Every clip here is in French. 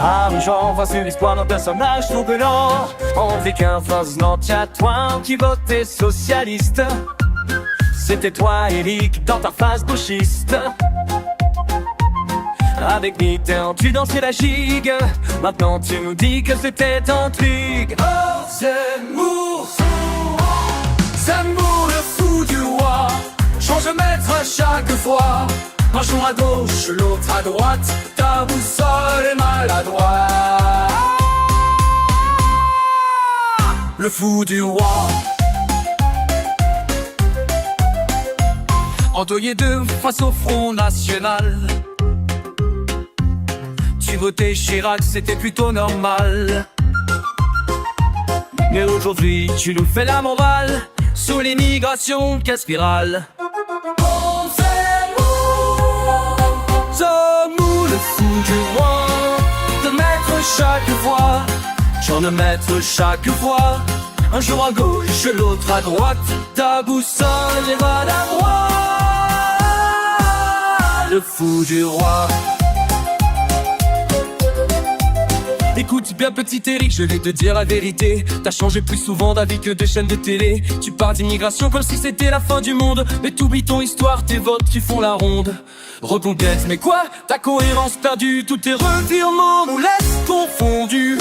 Argent, voici l'histoire d'un personnage troublant. Envie qu'un faisant à toi qui votait socialiste. C'était toi, Eric, dans ta phase gauchiste. Avec Mitterrand, tu dansais la gigue. Maintenant tu nous dis que c'était intrigue. Oh, Zemmour, Zemmour le fou du roi. Change de maître à chaque fois. Un jour à gauche, l'autre à droite. Ta boussole est maladroite. Le fou du roi. Endeuillé deux face au Front National. Tu votais Chirac, c'était plutôt normal. Mais aujourd'hui, tu nous fais la morale. Sous l'immigration, quelle spirale. Oh, Zemmour, le fou du roi. De mettre chaque fois, j'en de mettre chaque fois. Un jour à gauche, l'autre à droite. Ta boussole est maladroite. Le fou du roi. Écoute bien petit Eric, je vais te dire la vérité. T'as changé plus souvent d'avis que de chaînes de télé. Tu parles d'immigration comme si c'était la fin du monde. Mais t'oublies ton histoire, tes votes qui font la ronde. Reconquête, mais quoi? Ta cohérence perdue, tous tes revirements nous laissent confondus.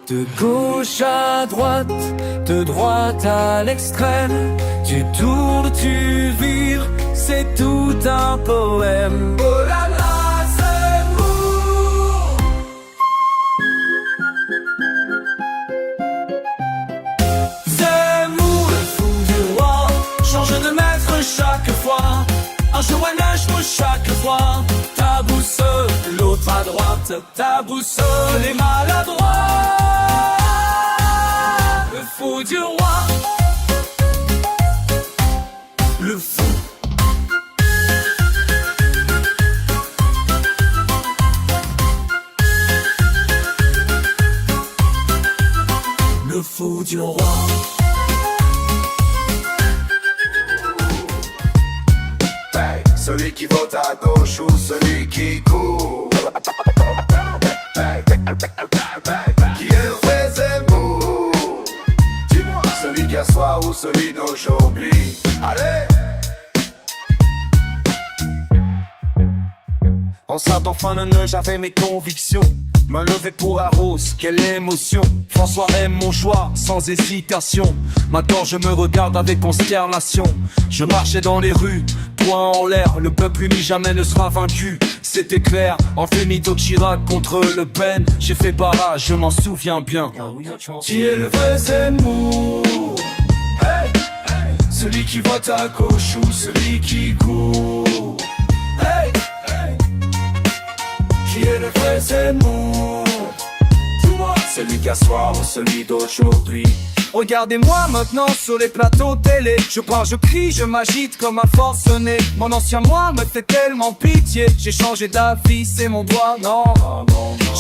De gauche à droite, de droite à l'extrême. Tu tournes, tu vires, c'est tout un poème. Oh là là! Chaque fois, un jour à neige chaque fois. Ta boussole, l'autre à droite. Ta boussole est maladroite. Le fou du roi. Le fou. Le fou du roi. Celui qui vote à gauche ou celui qui court. Qui est le vrai Zemmour? Dis-moi, celui d'hier soir ou celui d'aujourd'hui? Allez! En sortant fin de neige, j'avais mes convictions. Me lever pour un rose, quelle émotion. François aime mon choix, sans hésitation. Maintenant je me regarde avec consternation. Je marchais dans les rues, poing en l'air. Le peuple uni jamais ne sera vaincu. C'était clair, en Fémito Chirac contre Le Pen. J'ai fait barrage, je m'en souviens bien. Qui est le vrai Zemmour? Hey, hey. Celui qui vote à gauche ou celui qui court? Hey, hey. Qui est le vrai Zemmour? Dis-moi, celui qu'à soir ou celui d'aujourd'hui? Regardez-moi maintenant sur les plateaux télé. Je parle, je crie, je m'agite comme un forcené. Mon ancien moi me fait tellement pitié. J'ai changé d'avis, c'est mon droit, non.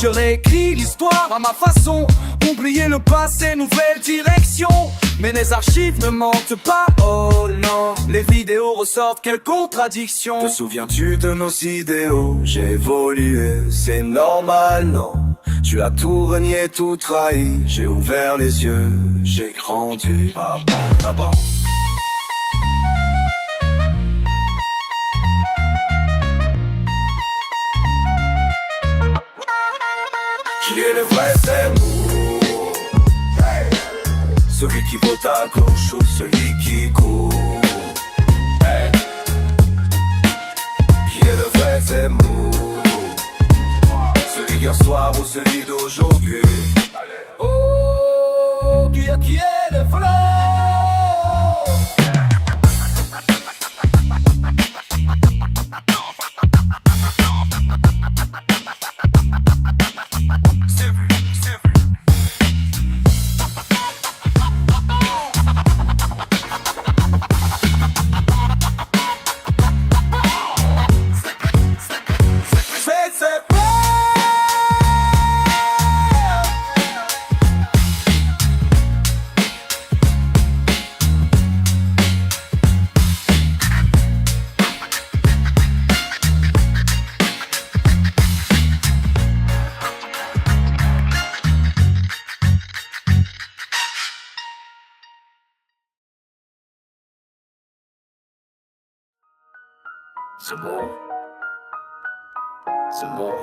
Je réécris l'histoire à ma façon. Oublier le passé, nouvelle direction. Mais les archives ne mentent pas, oh non. Les vidéos ressortent, quelle contradiction. Te souviens-tu de nos idéaux? J'ai évolué, c'est normal, non? Tu as tout renié, tout trahi. J'ai ouvert les yeux, j'ai grandi. Ah bon, ah bon. Qui est le vrai Zemmour? Hey. Celui qui vote à gauche ou celui qui court? Hey. Qui est le vrai Zemmour? Celui d'hier soir ou celui d'aujourd'hui? Oh, qui est le vrai? Zemmour. Zemmour.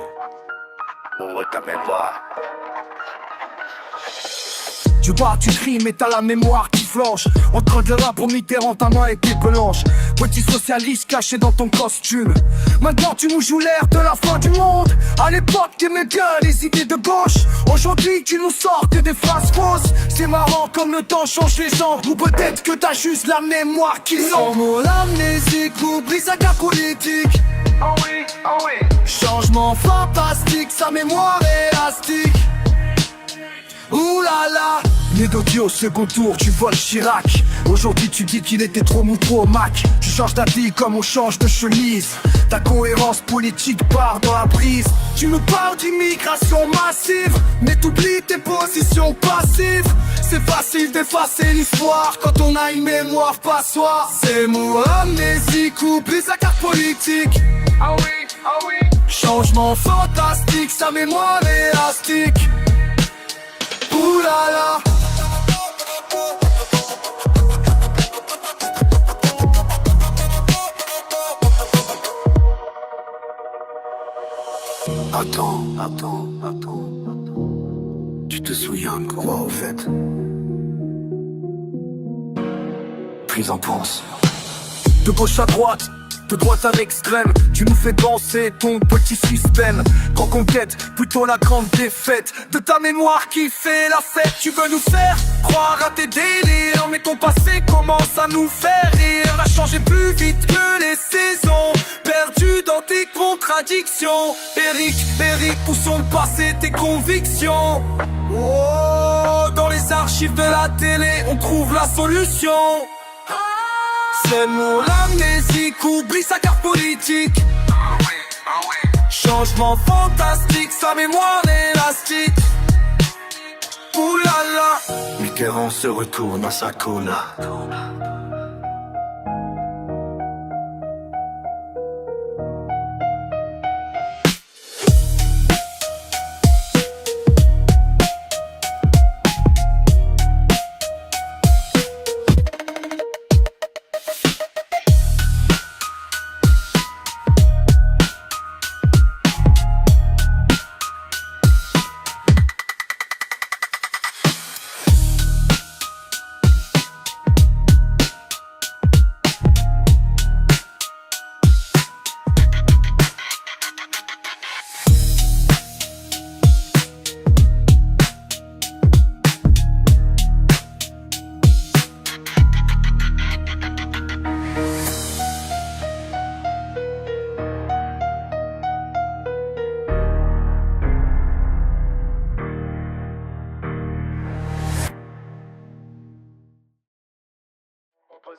On t'appelle pas. Tu bats, tu cries, mais t'as la mémoire qui flanche. Entre de rap pour Mitterrand, ta main était blanche. Petit socialiste caché dans ton costume. Maintenant tu nous joues l'air de la fin du monde. À l'époque t'aimais bien les idées de gauche. Aujourd'hui tu nous sors que des phrases fausses. C'est marrant comme le temps change les gens. Ou peut-être que t'as juste la mémoire qu'ils ont. Mot l'amnésique, oublie sa carte politique. Ah oui, ah oui. Changement fantastique, sa mémoire élastique. Ouh là là. Né au second tour, tu voles Chirac. Aujourd'hui tu dis qu'il était trop mou pour au Mac. Tu changes d'habit comme on change de chemise. Ta cohérence politique part dans la prise. Tu me parles d'immigration massive, mais t'oublies tes positions passives. C'est facile d'effacer l'histoire quand on a une mémoire passoire. C'est mot amnésique, oublie sa carte politique. Ah oui, ah oui. Changement fantastique, sa mémoire élastique. Ouh là là. Attends. Tu te souviens de quoi au fait? Plus en pense. De gauche à droite, de droite à l'extrême, tu nous fais danser ton petit suspense. Grand conquête, plutôt la grande défaite de ta mémoire qui fait la fête. Tu veux nous faire croire à tes délires, mais ton passé commence à nous faire rire. Va changer plus vite que les saisons, perdu dans tes contradictions. Eric, poussons le passé, tes convictions. Oh, dans les archives de la télé, on trouve la solution. C'est mon amnésique, oublie sa carte politique. Ah oui. Changement fantastique, sa mémoire élastique. Ouh là là. Mitterrand se retourne à sa cola.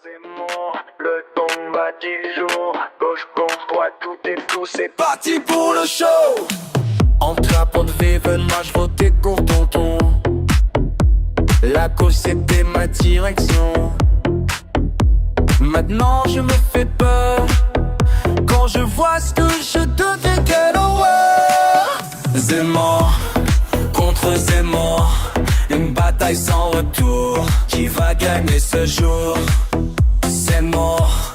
Zemmour, le tombe à 10 jours. Gauche contre droite, tout est fou, c'est Parti pour le show. Entre la porte Viven, moi je votais pour tonton. La cause c'était ma direction. Maintenant je me fais peur quand je vois ce que je devais get away. Zemmour contre Zemmour, une bataille sans retour. Qui va gagner ce jour? Zemmour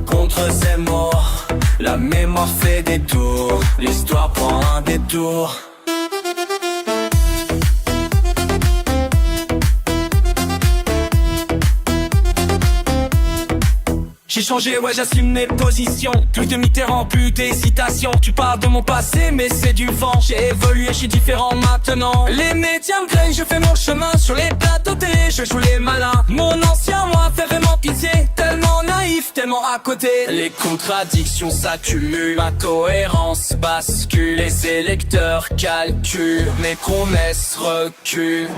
contre Zemmour, la mémoire fait des tours, l'histoire prend un détour. J'ai changé, ouais j'assume mes positions. Plus de Mitterrand, plus d'hésitation. Tu parles de mon passé mais c'est du vent. J'ai évolué, je suis différent maintenant. Les médias me grillent, je fais mon chemin. Sur les plateaux télé, je joue les malins. Mon ancien moi fait vraiment pitié. Tellement naïf, tellement à côté. Les contradictions s'accumulent, ma cohérence bascule. Les électeurs calculent, mes promesses reculent.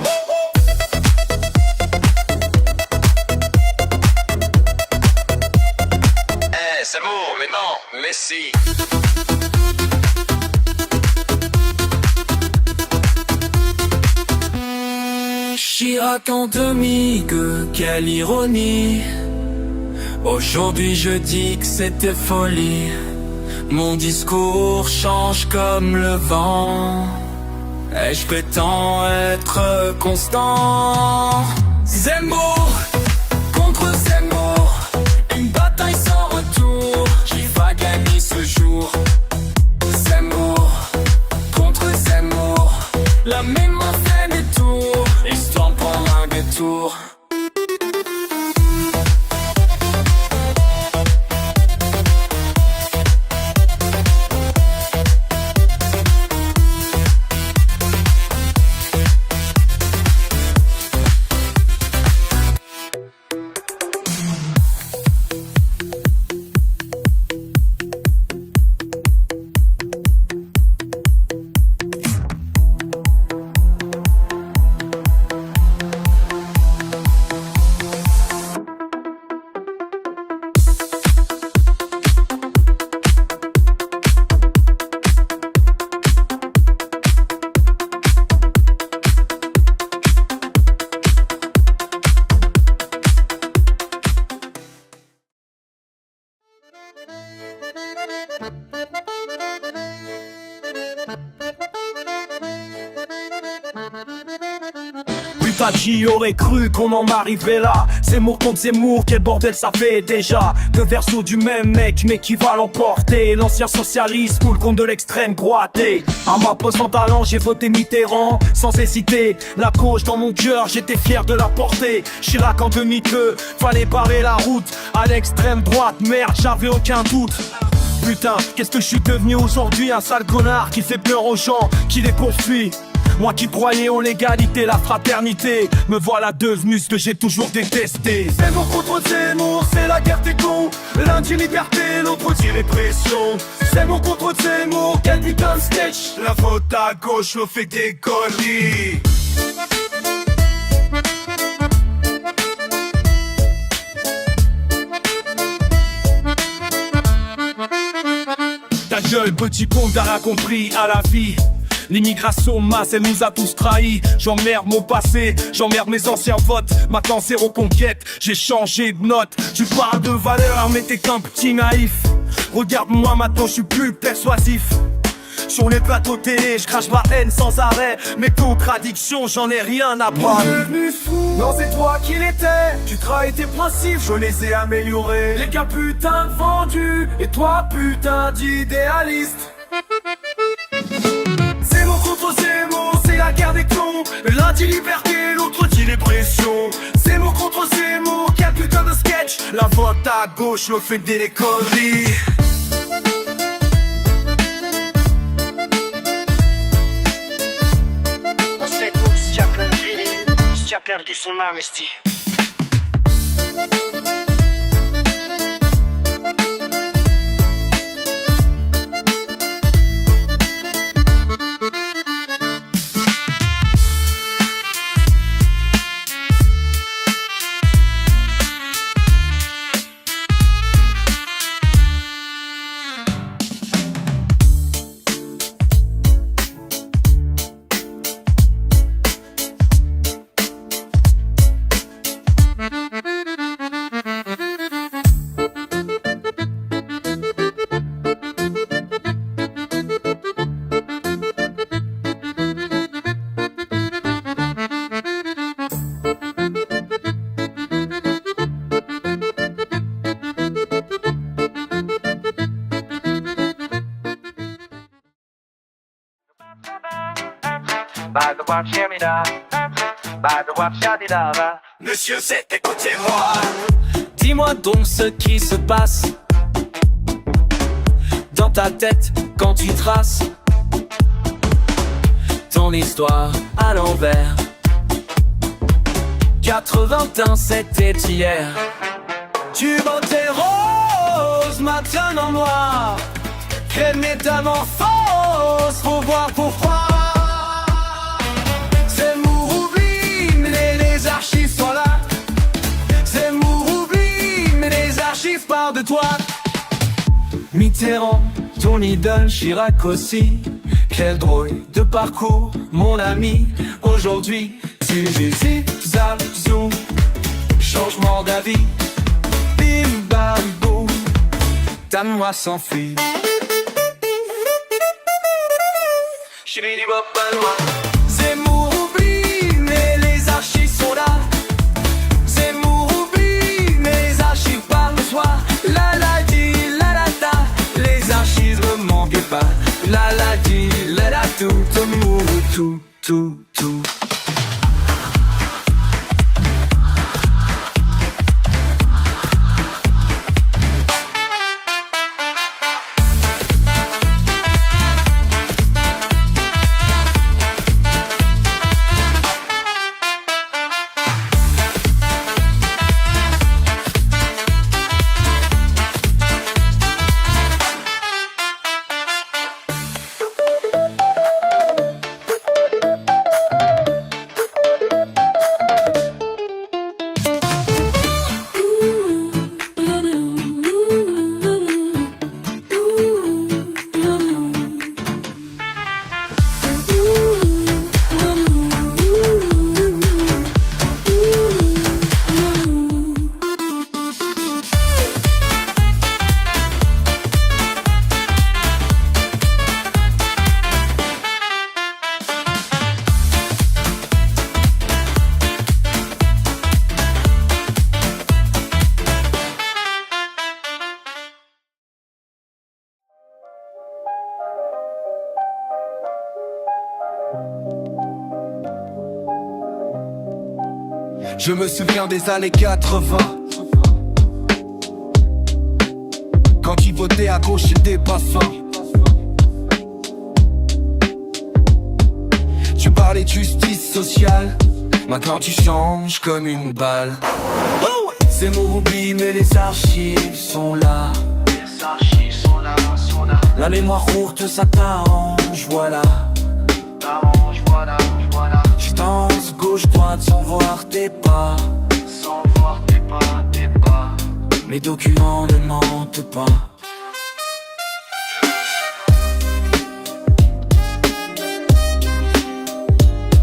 Zemmour, mais non, mais si. Chirac en demi-gueux, quelle ironie. Aujourd'hui je dis que c'était folie. Mon discours change comme le vent, et je prétends être constant. Zemmour contre Zemmour, une bataille sans retour. Qui va gagner Putain, qui aurait cru qu'on en arriverait là? Zemmour contre Zemmour, quel bordel ça fait déjà? Deux versos du même mec, mais qui va l'emporter? L'ancien socialiste ou le compte de l'extrême droite? Et à ma posant talent, j'ai voté Mitterrand sans hésiter. La gauche dans mon cœur, j'étais fier de la porter. Chirac en demi-queue, fallait barrer la route. À l'extrême droite, merde, j'avais aucun doute. Putain, qu'est-ce que je suis devenu aujourd'hui? Un sale connard qui fait peur aux gens, qui les poursuit. Moi qui croyais en l'égalité, la fraternité, me voilà devenu ce que j'ai toujours détesté. Zemmour contre Zemmour, c'est la guerre des cons. L'un dit liberté, l'autre dit répression. Zemmour contre Zemmour, quel putain de sketch. La faute à gauche me fait des conneries. Ta gueule, petit con, t'as rien compris à la vie. L'immigration masse, elle nous a tous trahis. J'emmerde mon passé, j'emmerde mes anciens votes. Maintenant c'est reconquête, j'ai changé de note. Tu parles de valeur mais t'es qu'un petit naïf. Regarde-moi maintenant, je suis plus persuasif. Sur les plateaux télé, je crache ma haine sans arrêt. Mes contradictions, j'en ai rien à prendre. Devenu fou, non c'est toi qui l'étais. Tu trahis tes principes, je les ai améliorés. Les gars putain vendus, et toi putain d'idéaliste. Zemmour contre Zemmour, c'est la guerre des cons. L'un dit liberté, l'autre dit répression. Zemmour contre Zemmour, quel putain de sketch. La vote à gauche me fait des conneries. On sait tous, tu as plein de vies, tu as perdu son amnesty. Monsieur, c'est écoutez-moi. Dis-moi donc ce qui se passe dans ta tête quand tu traces ton histoire à l'envers. 81, c'était hier. Tu votais rose, maintenant noir. Quelle métamorphose, faut voir pourquoi. Zemmour oublie, mais les archives sont là. Zemmour oublie, mais les archives parlent de toi. Mitterrand, ton idole, Chirac aussi. Quel drôle de parcours, mon ami. Aujourd'hui, tu visites, zap, zoom. Changement d'avis, bim, bam, boum. Ta moi s'enfuit. Zemmour oublie, mais les archives sont là. Zemmour oublie, mais les archives parlent de soi. La la di, la la da, les archives ne manquent pas. La la di, la la tout, tout, tout, tout. Je me souviens des années 80. Quand tu votais à gauche, c'était pas fin. Tu parlais de justice sociale. Maintenant tu changes comme une balle. Ces mots oubliés mais les archives sont là. Les archives sont là, sont là. La mémoire courte ça t'arrange, voilà. T'arranges, voilà, voilà. Je danse gauche-droite sans voir tes pas. Sans voir tes pas, tes pas. Mes documents ne mentent pas.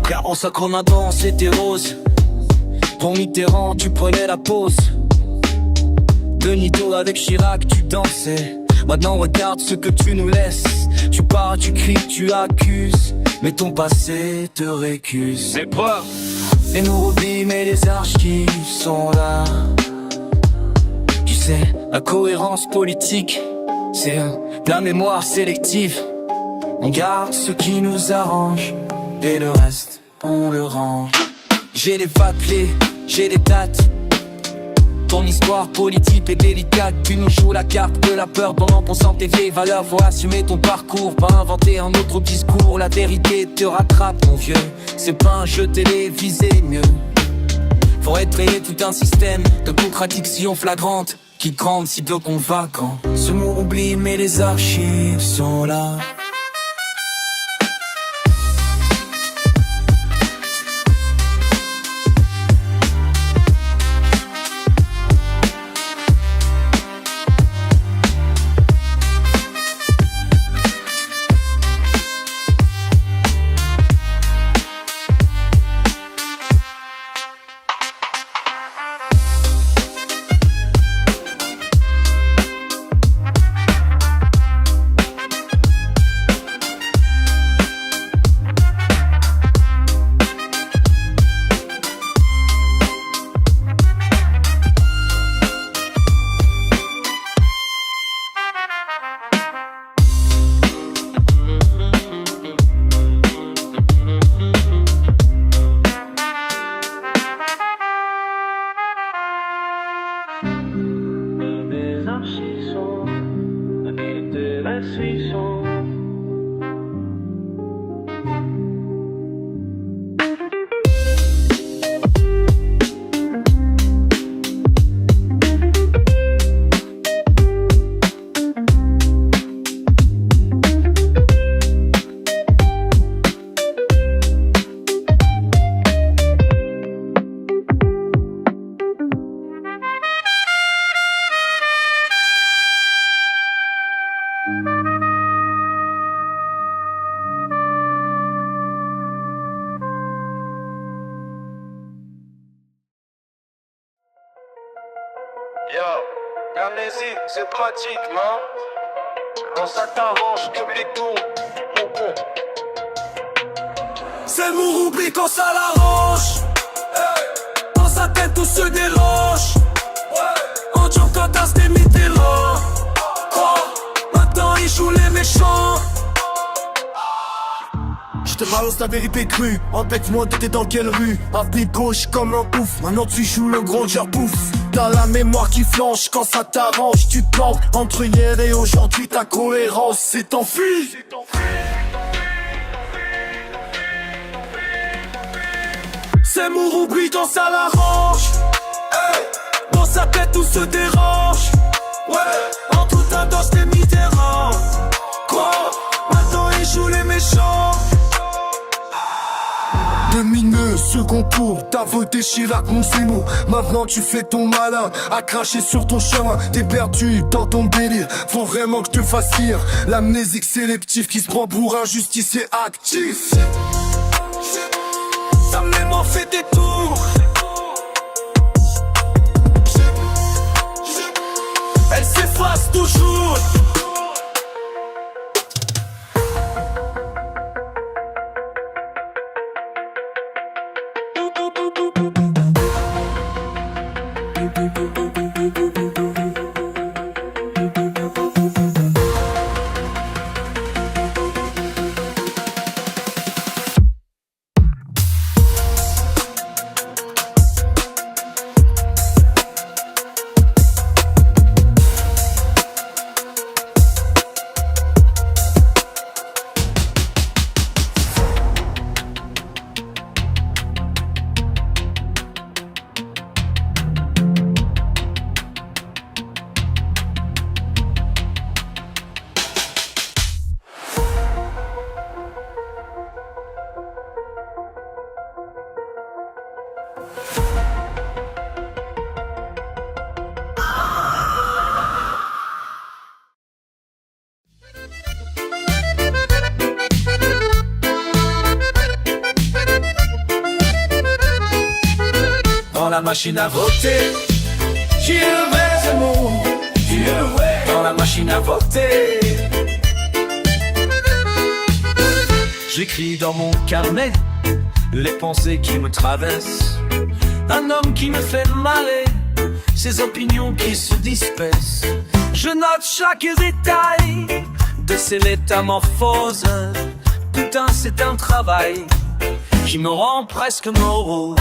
Car en sacrant avant c'était rose. Pour Mitterrand tu prenais la pause. Benito avec Chirac tu dansais. Maintenant regarde ce que tu nous laisses. Tu pars, tu cries, tu accuses. Mais ton passé te récuse. C'est preuves. Les mots oubliés mais les archives sont là. Tu sais, la cohérence politique, c'est de la mémoire sélective. On garde ce qui nous arrange et le reste, on le range. J'ai les papiers, j'ai les dates. Ton histoire politique est délicate. Tu nous joues la carte de la peur pendant pensant tes vieilles valeurs. Faut assumer ton parcours, pas inventer un autre discours. La vérité te rattrape mon vieux. C'est pas un jeu télévisé mieux. Faudrait créer tout un système de contradictions flagrantes qui grandent si peu convaincant. Ce mot oublie mais les archives sont là. Les archives sont intéressées sont. Yo, l'amnésie, c'est pratique, man. Quand ça t'arrange, tu oublie tout. C'est le mot oublie quand ça l'arrange. Dans sa tête tout se dérange. En John Cotta c'était Mitterrand. Maintenant il joue les méchants. Je te balance la vérité crue. Empêche-moi, t'étais dans quelle rue? Avenue gauche comme un ouf. Maintenant tu joues le gros cœur pouf. T'as la mémoire qui flanche quand ça t'arrange. Tu te plantes entre hier et aujourd'hui. Ta cohérence s'est enfuie. C'est mon oublie quand ça l'arrange. Dans sa tête tout se dérange. En tout un dos c'était Mitterrand. Maintenant il joue les méchants. Lumineux, second tour, t'as voté Chirac, mon mots. Maintenant tu fais ton malin, à cracher sur ton chemin. T'es perdu dans ton délire, faut vraiment que je te fasse rire. L'amnésique sélectif qui se prend pour un justicier actif. Sa mémoire fait des tours. Elle s'efface toujours. dans la machine à voter. Qui est le vrai Zemmour? Qui est le vrai dans la machine à voter? J'écris dans mon carnet les pensées qui me traversent. Un homme qui me fait marrer, ses opinions qui se dispersent. Je note chaque détail de ses métamorphoses. Putain, c'est un travail qui me rend presque morose.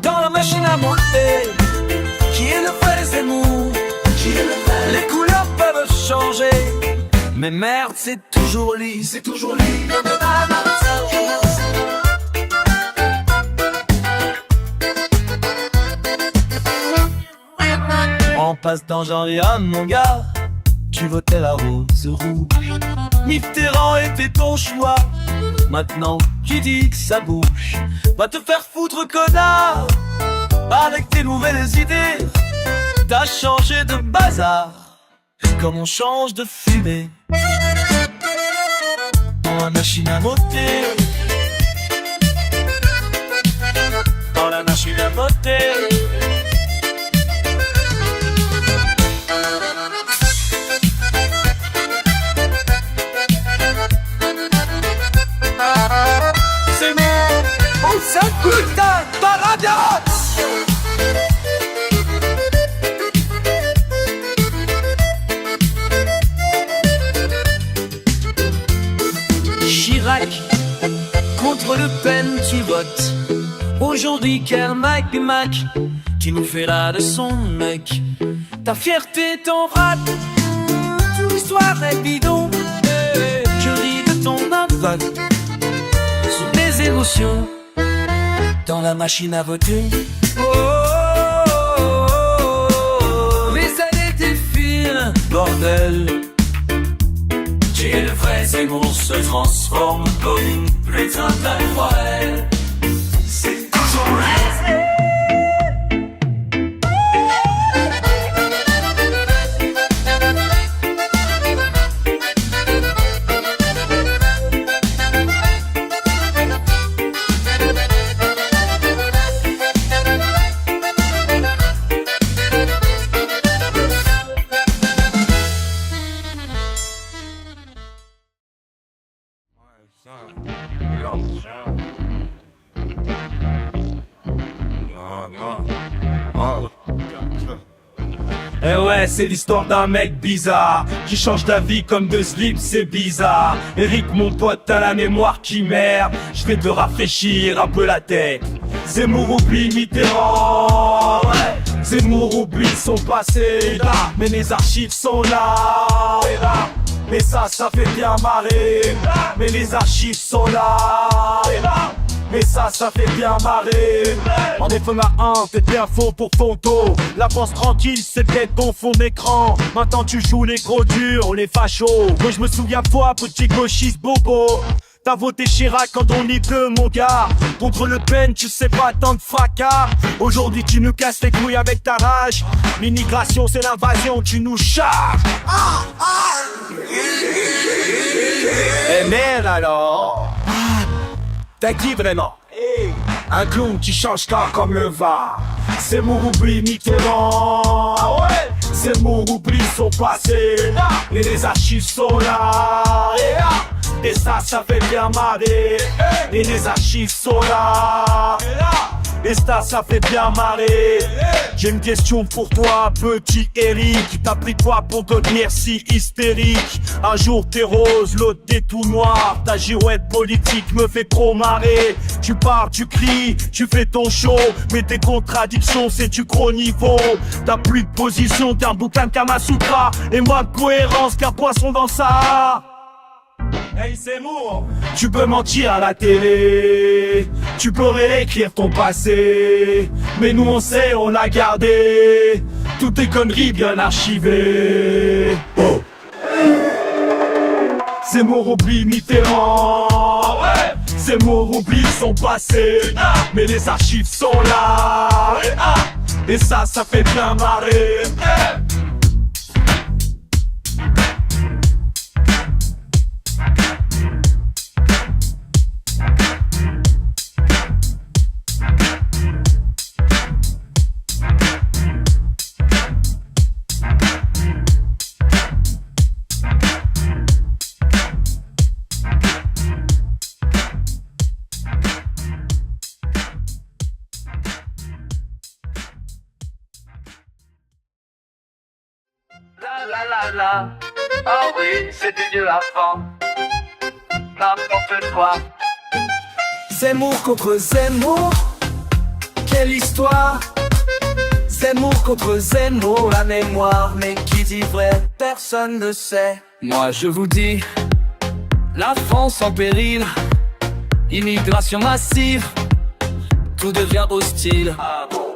Dans la machine à monter, qui est le vrai Zemmour? Les couleurs peuvent changer, mais merde, c'est toujours lisse. C'est toujours lisse. On passe dans Jean-Yann, mon gars. Tu votais la rose rouge. Mitterrand était ton choix. Maintenant, qui dit que ça bouge? Va te faire foutre, connard. Avec tes nouvelles idées, t'as changé de bazar. Comme on change de fumée dans la machine à voter. Dans la machine à voter. C'est bon, on s'écoute ta paradoxe. Chirac, contre Le Pen tu votes. Aujourd'hui Kermac et Mac, tu nous fais la leçon mec. Ta fierté t'en rate, toute l'histoire est bidon. Je ris de ton avale, sous des émotions, dans la machine à voter. Oh, oh, oh, oh, les années défilent, bordel. Qui est le vrai Zemmour se transforme comme une putain d'aquarelle. C'est toujours resté. Eh ouais, c'est l'histoire d'un mec bizarre qui change d'avis comme de slip, c'est bizarre. Eric, mon pote, t'as la mémoire qui merde. Je vais te rafraîchir un peu la tête. Zemmour oublie Mitterrand, ouais. Zemmour oublie son passé, là. Mais les archives sont là, et là. Mais ça fait bien marrer. Mais les archives sont là, et là. Mais ça fait bien marrer. En effet ma 1, t'es bien faux pour photo. La pense tranquille, c'est peut-être bon fond d'écran. Maintenant tu joues les gros durs, les fachos. Moi je me souviens toi, petit gauchiste bobo. T'as voté Chirac quand on est deux mon gars. Contre Le Pen, tu sais pas tant de fracas. Aujourd'hui tu nous casses les couilles avec ta rage. L'immigration c'est l'invasion, tu nous charges. Eh merde alors. T'as qui vraiment? Un clown qui change tant comme le var. Zemmour oublie Mitterrand, ah ouais. Zemmour oublie son passé, et les archives sont là, et ça fait bien marrer. Et les archives sont là, et ça fait bien marrer. J'ai une question pour toi, petit Eric. T'as pris quoi pour devenir si hystérique? Un jour t'es rose, l'autre t'es tout noir. Ta girouette politique me fait trop marrer. Tu parles, tu cries, tu fais ton show, mais tes contradictions c'est du gros niveau. T'as plus de position qu'un bouquin de Kamasutra, et moi de cohérence qu'un poisson dans ça. Hey Zemmour, tu peux mentir à la télé, tu peux réécrire ton passé, mais nous on sait, on a gardé toutes tes conneries bien archivées. Oh. Zemmour oublie Mitterrand, ouais. Zemmour oublie son passé, mais les archives sont là, et ça fait bien marrer. La la la la. Ah oui, c'était Dieu avant. N'importe quoi. Zemmour contre Zemmour, quelle histoire. Zemmour contre Zemmour, la mémoire. Mais qui dit vrai, personne ne sait. Moi je vous dis, la France en péril, immigration massive, tout devient hostile.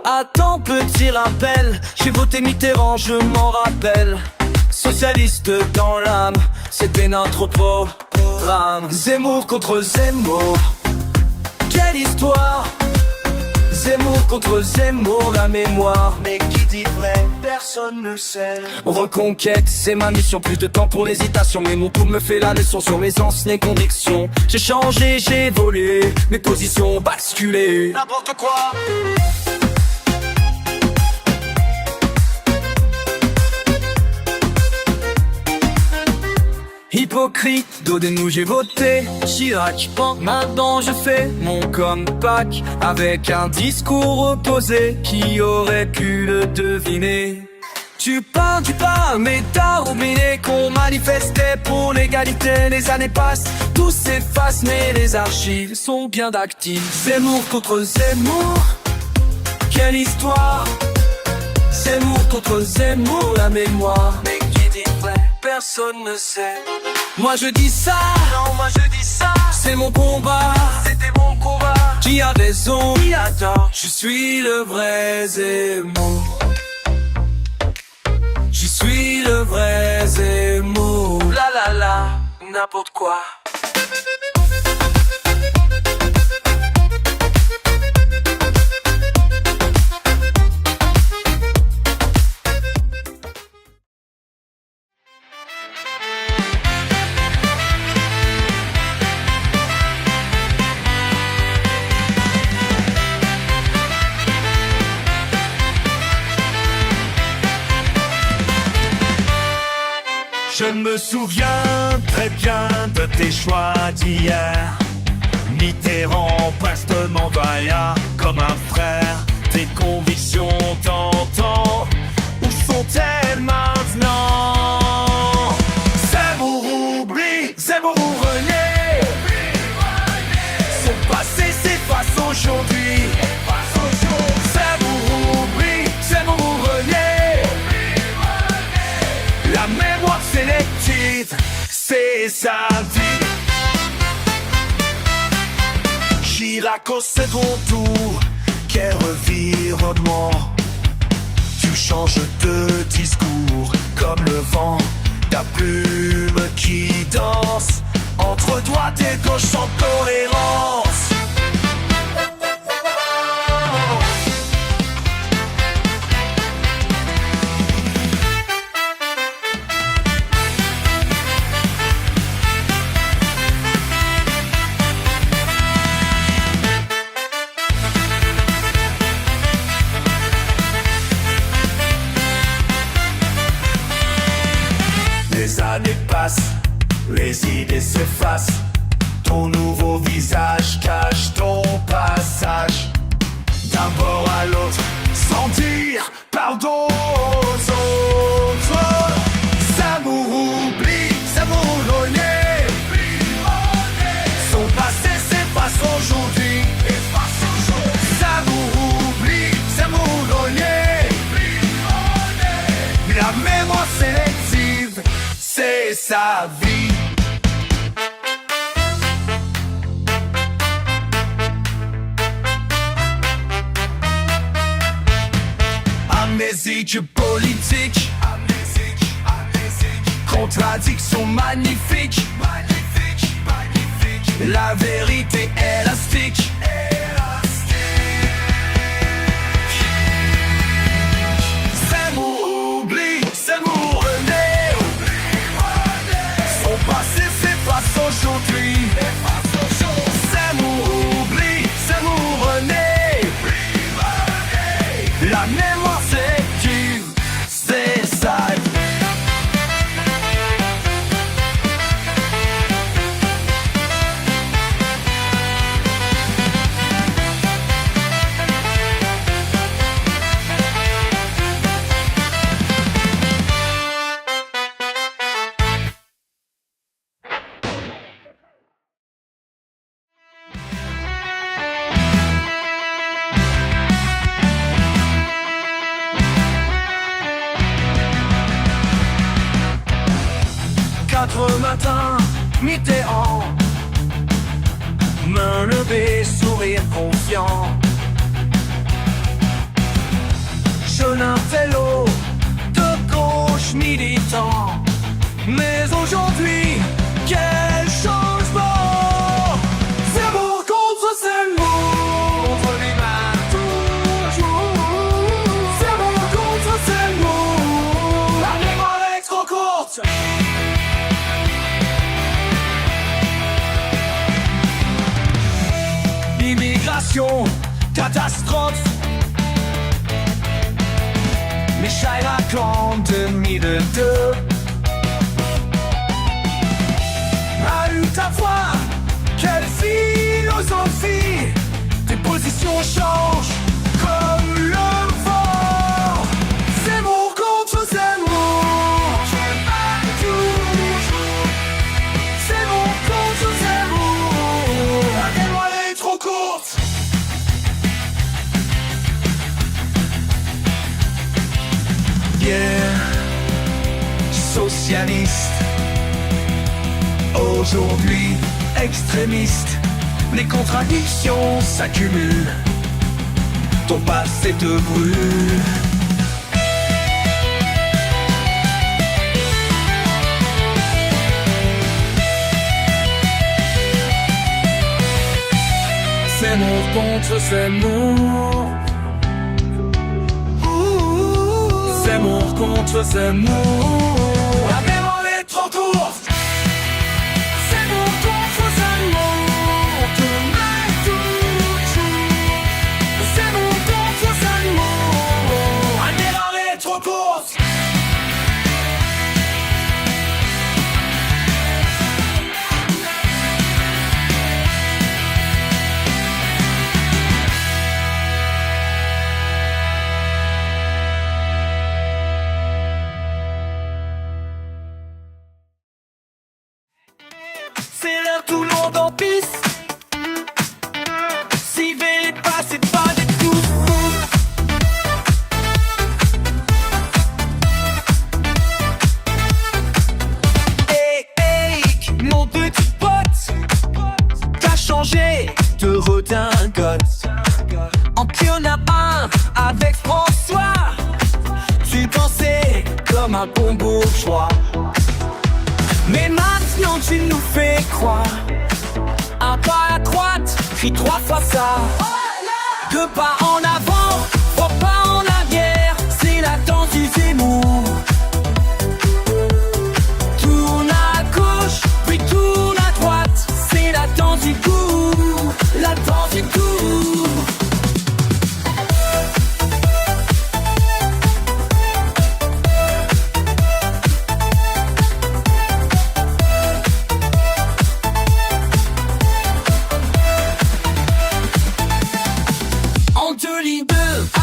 Attends, petit rappel, j'ai voté Mitterrand, je m'en rappelle. Socialiste dans l'âme, c'était notre programme. Zemmour contre Zemmour, quelle histoire. Zemmour contre Zemmour, la mémoire. Mais qui dit vrai, personne ne sait. Reconquête, c'est ma mission, plus de temps pour l'hésitation. Mes mots pour me faire la leçon sur mes anciennes convictions. J'ai changé, j'ai évolué, mes positions ont basculé. N'importe quoi. Hypocrite, dos de nous j'ai voté Chirac, maintenant je fais mon comeback avec un discours opposé. Qui aurait pu le deviner? Tu parles, mais t'as oublié qu'on manifestait pour l'égalité. Les années passent, tout s'efface, mais les archives sont bien d'actifs. Zemmour contre Zemmour, quelle histoire. Zemmour contre Zemmour, la mémoire. Mais qui dit vrai, personne ne sait. Moi je dis ça, non moi je dis ça. C'est mon combat, c'était mon combat. Qui a raison, qui a tort. Je suis le vrai Zemmour. Je suis le vrai Zemmour. La la la, n'importe quoi. Je me souviens très bien de tes choix d'hier. Mitterrand, prestement vaillant comme un frère. Tes convictions t'entendent, où sont-elles maintenant? Zemmour oublie, Zemmour renié. Son passé s'efface aujourd'hui. Zemmour oublie, Zemmour renié. La mémoire sélective, c'est sa vie. Chirac au second tour, quel revirement. Tu changes de discours comme le vent. Ta plume qui danse entre droite et gauche sans cohérence. Les années passent, les idées s'effacent. Ton nouveau visage cache ton passage d'un bord à l'autre, sans dire pardon aux autres. Zemmour oublie, Zemmour renié. Son passé s'efface aujourd'hui. Zemmour oublie, Zemmour renié. La mémoire sélective, c'est sa vie. Amnésique politique, contradiction magnifique, la vérité élastique. Zemmour oublie, Zemmour renié. Son passé s'efface aujourd'hui. Zemmour oublie, Zemmour renié. La mémoire sélective, c'est ça. matin, Mitterrand, main levée, sourire confiant. Chenin vélo, de gauche militant. Mais aujourd'hui, quel changement! Zemmour contre Zemmour, contre l'humain toujours. Zemmour contre Zemmour, la mémoire est trop courte. Immigration, catastrophe. Chirac en 2002 a eu ta voix, quelle philosophie. Tes positions changent comme le vent. Zemmour contre Zemmour, Zemmour contre Zemmour, la mémoire est trop courte. Hier, socialiste, aujourd'hui extrémiste. Les contradictions s'accumulent, ton passé te brûle. Zemmour contre Zemmour, Zemmour contre Zemmour, la mémoire est trop courte. Zemmour contre Zemmour, demain toujours. Zemmour contre Zemmour, la mémoire est trop courte. C'est l'heure, tout le monde en piste. Si les pas, c'est pas des tout. Hey, hey, mon petit pote, t'as changé de redingote. En pionnier 1 avec François, tu dansais comme un bon bourgeois. Mais maintenant tu nous fais croire. Un pas à droite, puis 3 fois ça. 2 pas en avant, 3 pas en arrière. C'est la danse du Zemmour. Tourne à gauche, puis tourne à droite. C'est la danse du goût, la danse du goût.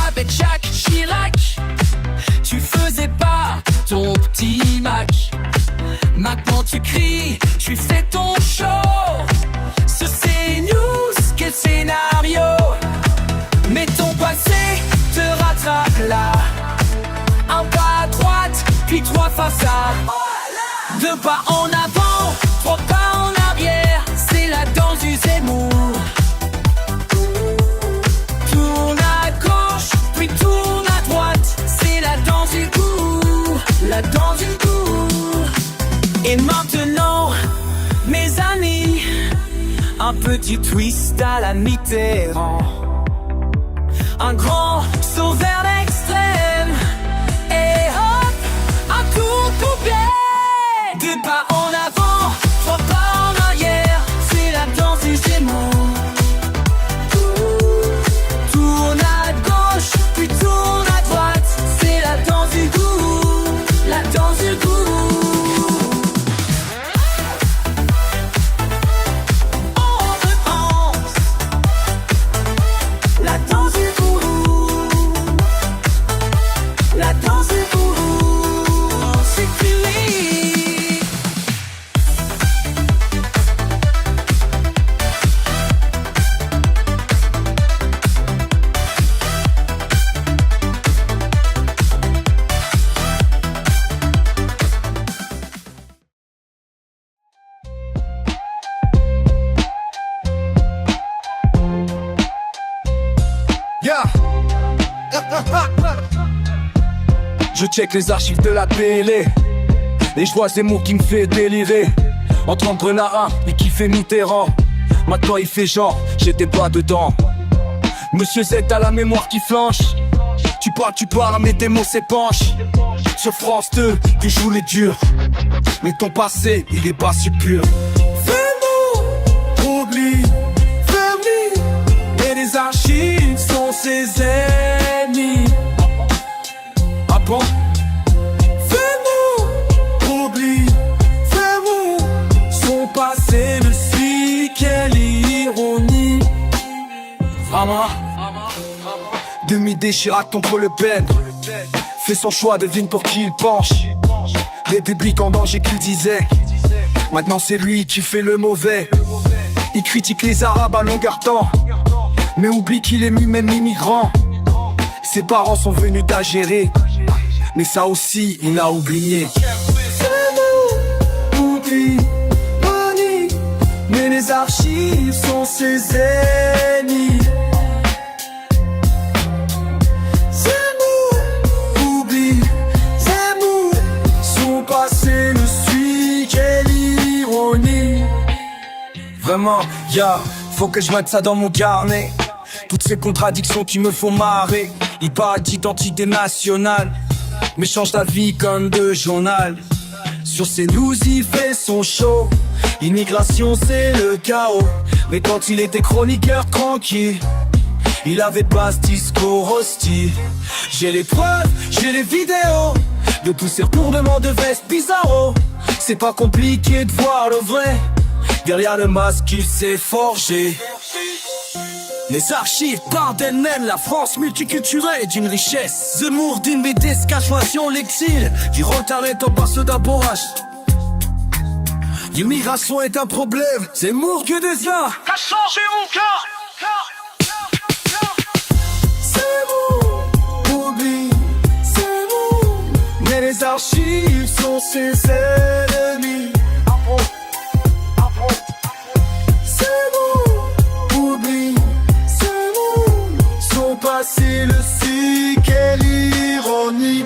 Avec Jacques Chirac, tu faisais pas ton petit match. Maintenant tu cries, tu fais ton show. Ce c'est news, quel scénario. Mais ton passé te rattrape là. Un pas à droite, puis 3 fois ça. 2 pas en avant, 3 pas en arrière. C'est la danse du Zemmour. La danse du goût. Et maintenant, mes amis, un petit twist à la Mitterrand. Un grand saut vers l'extrême. Et hop, un tour poubelle. 2 pas en avant, 3 pas en arrière. C'est la danse du Zemmour. Tourne à gauche, puis tourne à droite. C'est la danse du goût. La danse du goût. On repense. La danse du goût. La danse du goût. C'est fini. Je check les archives de la télé et je vois Zemmour qui me fait délirer. Entre Grenat 1 et qui fait Mitterrand. Maintenant il fait genre, j'étais pas dedans. Monsieur Z a la mémoire qui flanche. Tu parles, mais tes mots s'épanchent. Sur France 2, tu joues les durs. Mais ton passé, il est pas si pur. Fais-nous oublie, fais-nous. Et les archives sont ses ennemis. Ah bon? Fais-nous oublie, fais-nous. Son passé ne suit, quelle ironie. Vraiment. Demi-déchirac contre Le Pen. Fait son choix, devine pour qui il penche. République en danger qu'il disait. Maintenant c'est lui qui fait le mauvais. Il critique les Arabes à longueur temps, mais oublie qu'il est lui-même immigrant. Ses parents sont venus d'Algérie, mais ça aussi il a oublié. Oublie, panique, mais les archives sont ses ennemis. Passé ne suit, quelle ironie. Vraiment, faut que je mette ça dans mon carnet. Toutes ces contradictions qui me font marrer. Il parle d'identité nationale, mais change d'avis comme de journal. Sur ces news il fait son show. Immigration c'est le chaos. Mais quand il était chroniqueur tranquille, il avait pas ce discours hostile. J'ai les preuves, j'ai les vidéos de tous ces retournements de veste bizarros. C'est pas compliqué de voir le vrai derrière le masque qu'il s'est forgé. Les archives parlent d'elles-mêmes, la France multiculturelle est d'une richesse. Zemmour d'une décachation l'exil, qui retarde en passe d'abordage. L'immigration est un problème, Zemmour que devient. T'as changé mon cœur. Les archives sont ses ennemis. C'est bon, oublie, c'est bon. Son passé le suit, quelle ironie.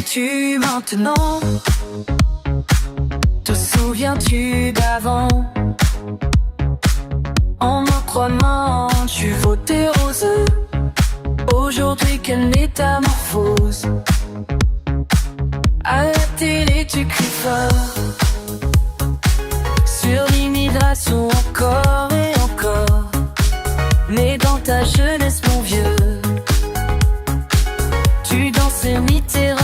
Tu maintenant? Te souviens-tu d'avant? En me croyant, tu votais rose. Aujourd'hui, quelle métamorphose. À la télé, tu cries fort sur l'immigration encore et encore. Mais dans ta jeunesse, mon vieux, tu dansais Mitterrand.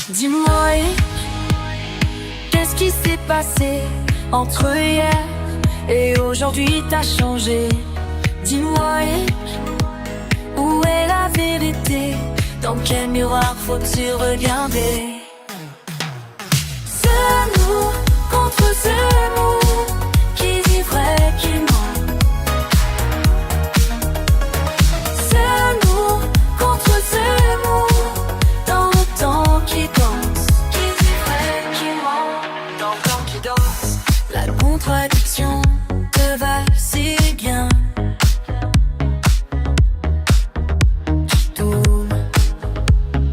Dis-moi, qu'est-ce qui s'est passé entre hier et aujourd'hui? T'as changé. Dis-moi, où est la vérité? Dans quel miroir faut-il regarder? Zemmour contre Zemmour, qui dit vrai, qui ment? Zemmour contre Zemmour, dans le temps qui danse. Qui dit vrai, qui ment? Dans le temps qui danse. La contradiction te va si bien.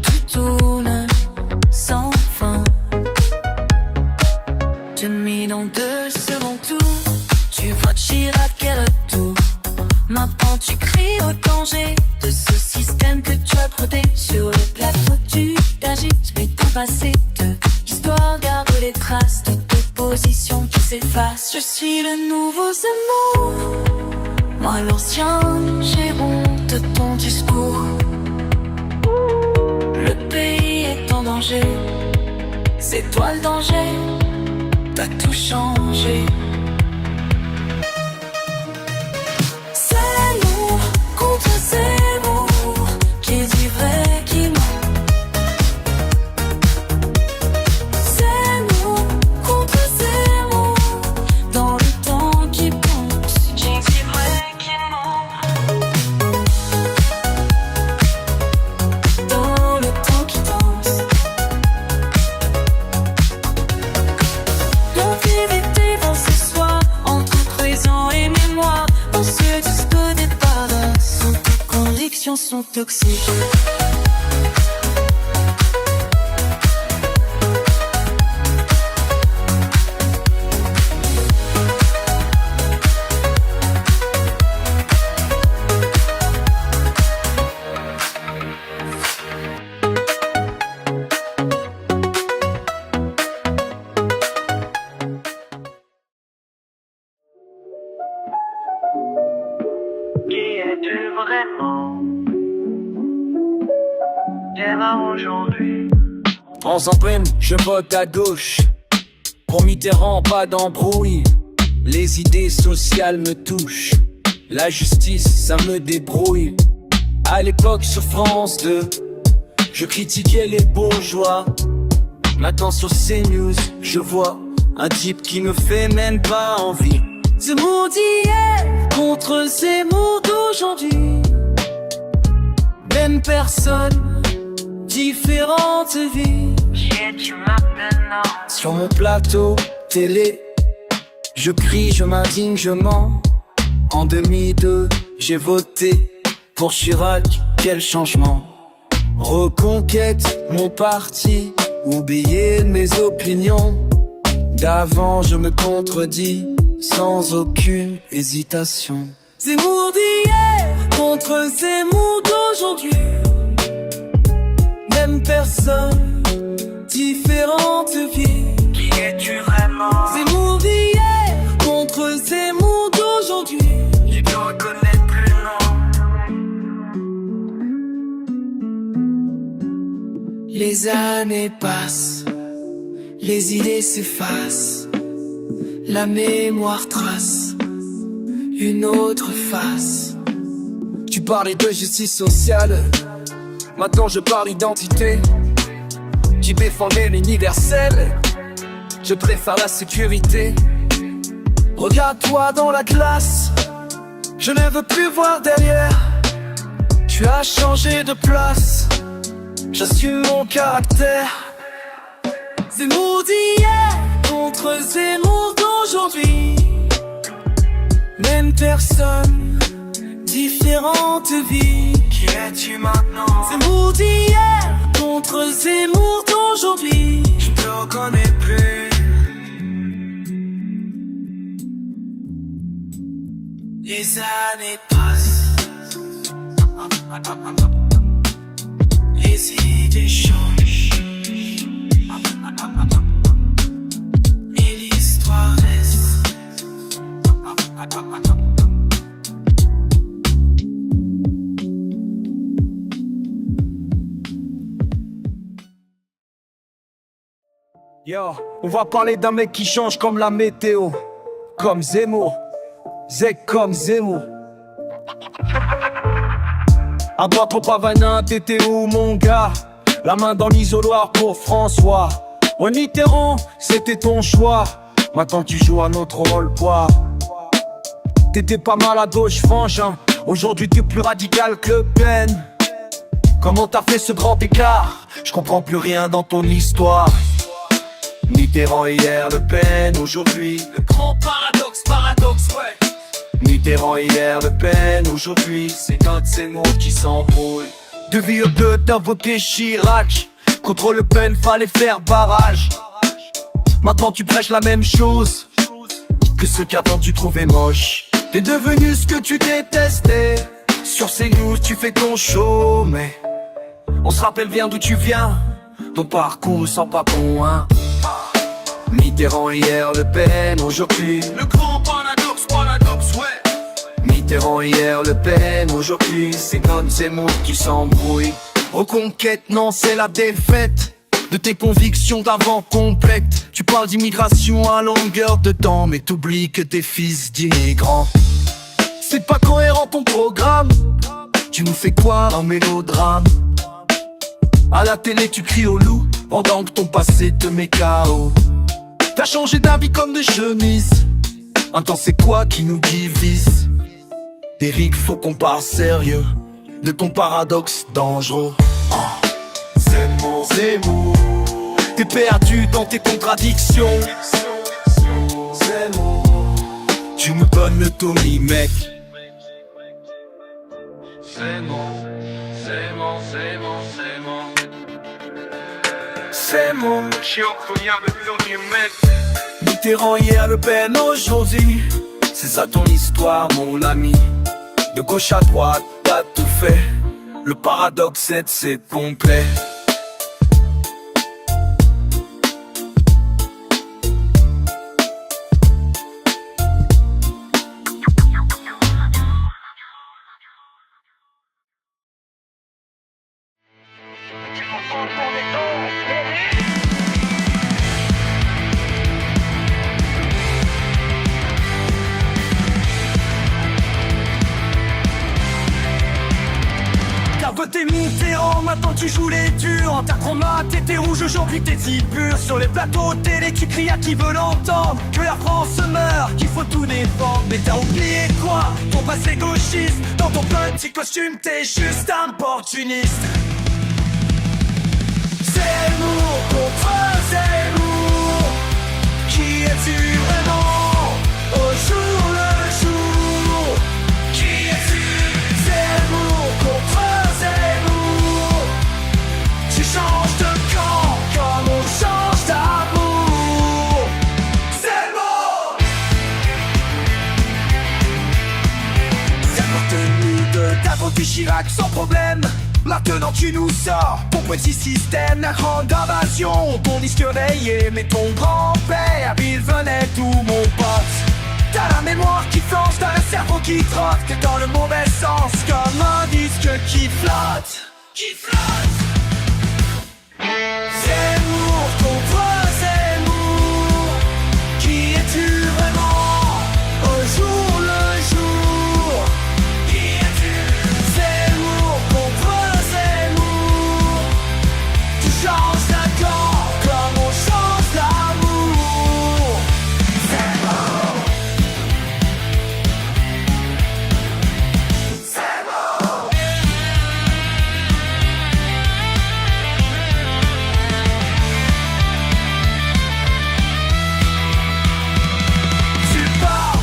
Tu tournes sans fin. Tu mis dans 2 secondes tout. Tu vois Chirac et retour. Maintenant tu cries au danger de ce système que tu as brodé. Sur le plateau tu t'agites, mais ton passé de l'histoire, garde les traces de tes positions qui s'effacent. Je suis le nouveau Zemmour, moi l'ancien, j'ai honte de ton discours. Le pays est en danger, c'est toi le danger, t'as tout changé. C'est nous contre Zemmour, qui dit vrai, qui ment. C'est nous contre Zemmour, dans le temps qui pense, qui dit vrai, qui ment. Dans le temps qui danse. L'intimité dans ce soir, entre présent et mémoire. Dans ce disque des paradoxes, où tes convictions sont toxiques. Qui es-tu vraiment? Viens aujourd'hui. En sans peine, je vote à gauche. Pour Mitterrand, pas d'embrouille. Les idées sociales me touchent. La justice, ça me débrouille. À l'époque sur France 2, je critiquais les bourgeois. Maintenant sur CNews, je vois un type qui me fait même pas envie. Zemmour d'hier contre Zemmour d'aujourd'hui. Même personne, différente vie. Qui es-tu maintenant? Sur mon plateau télé, je crie, je m'indigne, je mens. En 2002, j'ai voté pour Chirac, quel changement. Reconquête mon parti, oublier mes opinions. D'avant je me contredis, sans aucune hésitation. Zemmour d'hier contre Zemmour d'aujourd'hui. Même personne, différente vie. Qui es-tu vraiment? Zemmour d'hier contre Zemmour d'aujourd'hui. Je te reconnais plus, non. Les années passent, les idées s'effacent, la mémoire trace une autre face. Tu parlais de justice sociale, maintenant je parle d'identité. Tu défendais l'universel, je préfère la sécurité. Regarde-toi dans la glace, je ne veux plus voir derrière. Tu as changé de place, j'assume mon caractère. Zemmour d'hier contre Zemmour d'aujourd'hui. Même personne, différente vie. Qui es-tu maintenant? Zemmour d'hier contre Zemmour d'aujourd'hui. Je te reconnais plus. Les années passent, les idées changent, et l'histoire reste. Yo, on va parler d'un mec qui change comme la météo. Comme Zemmour, Zek comme Zemmour. À droite pour Pavanin, t'étais où mon gars? La main dans l'isoloir pour François. Ouais Mitterrand, c'était ton choix. Maintenant tu joues un autre rôle, quoi. T'étais pas mal à gauche, frangin. Aujourd'hui t'es plus radical que Le Pen. Comment t'as fait ce grand écart? Je comprends plus rien dans ton histoire. Mitterrand hier, Le Pen aujourd'hui. Le grand paradoxe, ouais. Mitterrand hier, Le Pen aujourd'hui. C'est notre Zemmour qui s'embrouille. 2,2 t'as voté Chirac. Contre Le Pen fallait faire barrage. Maintenant tu prêches la même chose que ceux qu'avant tu trouvais moche. T'es devenu ce que tu détestais. Sur CNews tu fais ton show, mais on se rappelle bien d'où tu viens. ton parcours sent pas bon, hein. Mitterrand hier, Le Pen aujourd'hui. Le grand paradoxe, ouais. Mitterrand hier, Le Pen aujourd'hui. C'est notre Zemmour qui s'embrouille. Reconquête, non, c'est la défaite de tes convictions d'avant complètes. Tu parles d'immigration à longueur de temps, mais t'oublies que t'es fils d'immigrants. C'est pas cohérent ton programme. Tu nous fais quoi, un mélodrame? À la télé tu cries au loup, pendant que ton passé te met KO. T'as changé d'avis comme des chemises. Un temps c'est quoi qui nous divise? Eric, faut qu'on parle sérieux de ton paradoxe dangereux. Zemmour, Zemmour, t'es perdu dans tes contradictions. Zemmour, tu me donnes le Tommy, mec. Zemmour, Zemmour, Zemmour, Zemmour. Zemmour, Mitterrand hier, Le Pen aujourd'hui. C'est ça ton histoire, mon ami. De gauche à droite, t'as tout fait. Le paradoxe c'est complet. T'as voté Mitterrand, maintenant tu joues les durs. T'as chromat, t'étais rouge, aujourd'hui t'es si pur. Sur les plateaux télé, tu cries à qui veut l'entendre que la France meurt, qu'il faut tout défendre. Mais t'as oublié quoi? Ton passé gauchiste. Dans ton petit costume, t'es juste un opportuniste. Zemmour contre Zemmour. Qui es-tu vraiment au jour le jour? Qui es-tu? Zemmour contre Zemmour. Tu changes de camp comme on change d'amour. Zemmour. Zemmour tenu de ta voté Chirac sans problème. Maintenant tu nous sors ton petit système, la grande invasion. Ton disque rayé, mais ton grand-père, il venait d'où mon pote? T'as la mémoire qui flanche, t'as le cerveau qui trotte. T'es dans le mauvais sens, comme un disque qui flotte. Qui flotte. Zemmour contre Zemmour. Qui es-tu vraiment au jour le jour? Qui es-tu? Zemmour contre Zemmour. Tu changes d'un camp comme on change d'amour. Zemmour. Zemmour.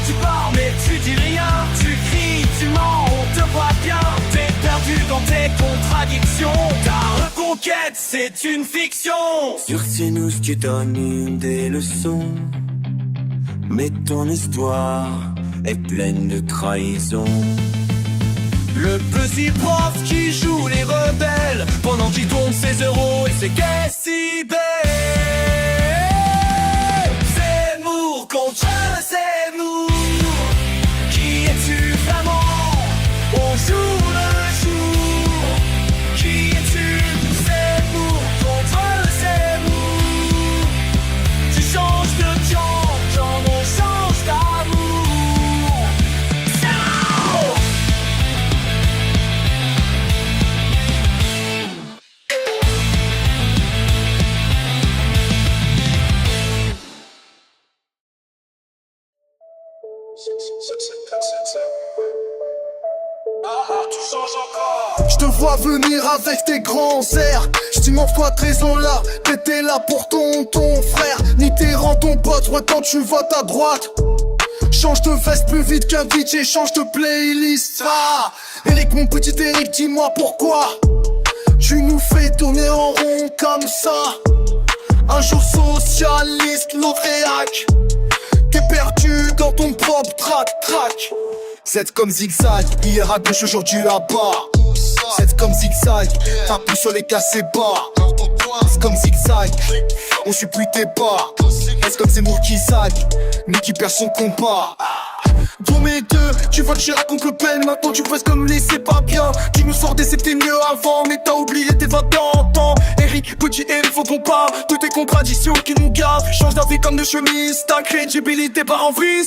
Tu pars, mais tu dis rien. Tu cries, tu mens, on te voit bien. T'es perdu dans tes contradictions. Ta reconquête, c'est une fiction. Sur CNews tu donnes des leçons, mais ton histoire est pleine de trahison. Le petit prof qui joue les rebelles pendant qu'il tombe ses euros et ses décibels. Zemmour contre Zemmour. Qui es-tu vraiment au jour le jour? Qui es-tu? Zemmour contre Zemmour. Tu changes de camp comme on change d'amour. Zemmour. Je te vois venir avec tes grands airs. J'dis mon foi de raison là, t'étais là pour ton frère. Mitterrand ton pote, ouais quand tu votes à droite. Change de veste plus vite qu'un DJ, change de playlist. Ah, Eric mon petit Eric, dis-moi pourquoi tu nous fais tourner en rond comme ça. Un jour socialiste, l'autre réac. T'es perdu dans ton propre track. C'est comme zigzag, hier à gauche, aujourd'hui là-bas. C'est comme zigzag, t'as plus sur les cassés bas. C'est comme zigzag, on suit plus tes pas. Est-ce comme c'est Mour qui sac, mais qui perd son compas. Pour mes deux, tu vois que je raconte le peine. Maintenant tu fais comme les c'est pas bien. Tu nous sortais c'était mieux avant, mais t'as oublié tes 21 ans. Eric, petit et il faut qu'on parle. Toutes tes contradictions qui nous gavent. Change d'avis comme de chemise, ta crédibilité part en vrille.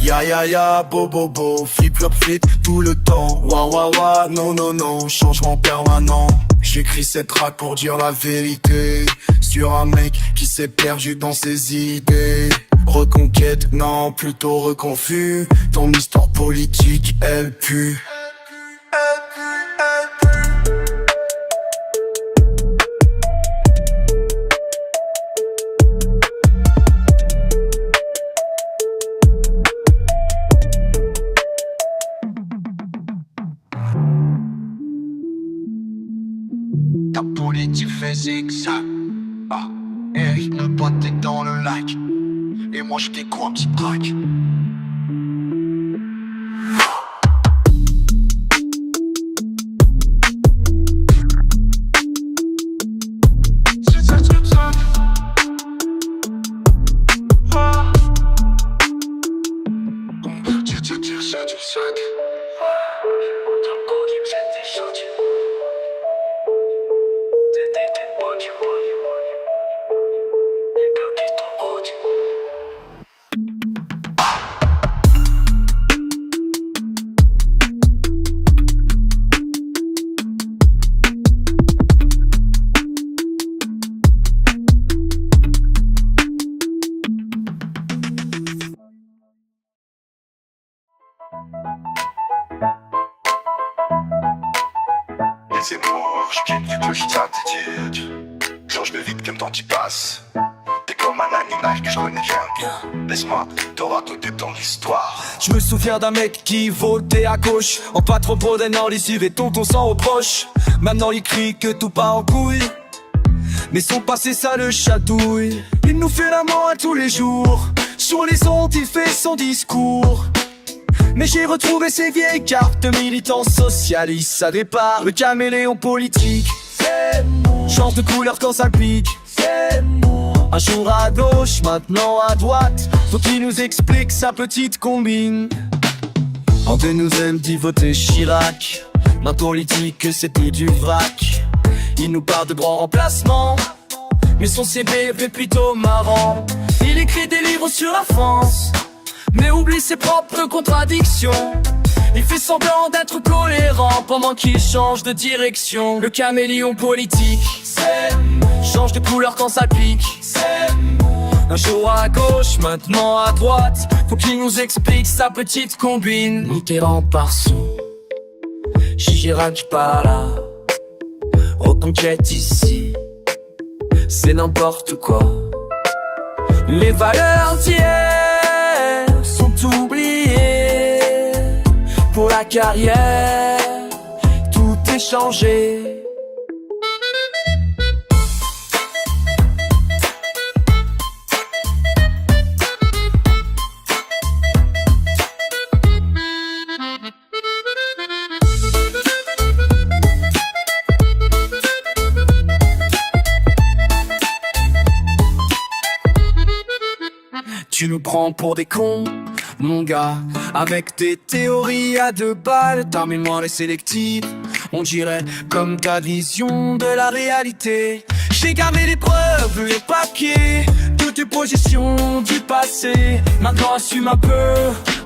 Ya ya ya, bo bo bo, flip flop flip tout le temps. Wa wa wa, non non non, changement permanent. J'écris cette track pour dire la vérité sur un mec qui s'est perdu dans ses idées. Reconquête, non, plutôt reconfus. Ton histoire politique, elle pue. Ta politique fait zigzag. Ah, Eric me battait dans le lac. Et moi je découvre un petit track. C'est mort, je quitte le attitude. Change de vite comme temps tu passes. T'es comme un animal que je connais bien. Laisse-moi te raconter ton histoire. Je me souviens d'un mec qui votait à gauche, en pas trop prenant lessive et tonton sans reproche. Maintenant il crie que tout part en couille, mais son passé ça le chatouille. Il nous fait la mort à tous les jours. Sur les ondes il fait son discours. Mais j'ai retrouvé ces vieilles cartes de militants socialistes. Ça départ, le caméléon politique. Change de couleur quand ça pique. Un jour à gauche, maintenant à droite. Faut qu'il nous explique sa petite combine. André nous aime dit voter Chirac. Ma politique c'est plus du vrac. Il nous parle de grands remplacements, mais son CV est plutôt marrant. Il écrit des livres sur la France, mais oublie ses propres contradictions. Il fait semblant d'être cohérent pendant qu'il change de direction. Le caméléon politique change de couleur quand ça pique. Un jour à gauche, maintenant à droite. Faut qu'il nous explique sa petite combine. Mitterrand par-sous, Chirac par là. Reconquête ici, c'est n'importe quoi. Les valeurs d'hier sont oubliées. Pour la carrière, tout est changé. Tu nous prends pour des cons, mon gars, avec tes théories à 2 balles, ta mémoire est sélective. On dirait comme ta vision de la réalité. J'ai gardé les preuves, les papiers de tes positions du passé. Maintenant assume un peu,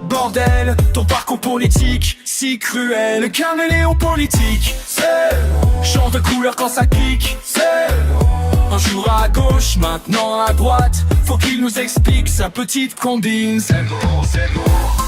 bordel, ton parcours politique si cruel. Le caméléon politique, change de couleur quand ça clique. Un jour à gauche, maintenant à droite. Faut qu'il nous explique sa petite combine. C'est bon, c'est bon.